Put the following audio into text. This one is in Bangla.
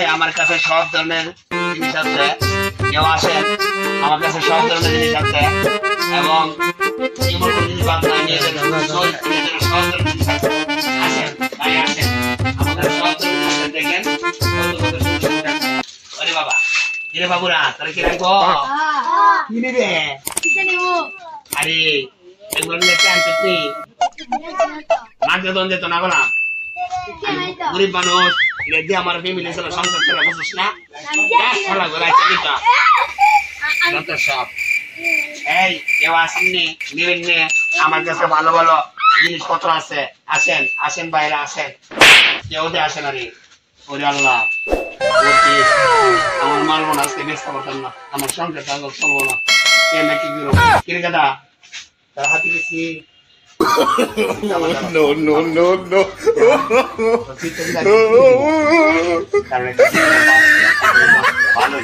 এই আমার কাছে সব ধরনের জিনিস আছে, কেউ আসেন আমার কাছে সব ধরনের জিনিস আছে এবং এমন কোনো জিনিস বাদ নাই, নিয়ে যাবেন সব ধরনের জিনিস আছে। আসেন ভাই আসেন, আমার কাছে সব ধরনের জিনিস আছে, দেখেন আরে বাবা কিরে বাবুরা তাহলে কি রাখবো কি নিবে আরে এগুলো নিয়ে চান তুমি মাঝে দন যেত না বলা গরিব মানুষ রেডি আমার ফ্যামিলি ছিল সংসার করে বুঝছিস না খেলা গোলা চলিতা যত সব এই কেউ আসেননি নিবেন নে আমার কাছে ভালো ভালো জিনিসপত্র আছে। আসেন আসেন বাইরে আসেন, কেউ দিয়ে আসেন। আরে ওরে আল্লাহ আমার মারবো না আজকে ব্যস্ত করতাম না, আমার সংসার টাঙ্গল চলবো না। কে নাকি কিরে গাদা তার হাতে গেছি No, no, no, no. ভালো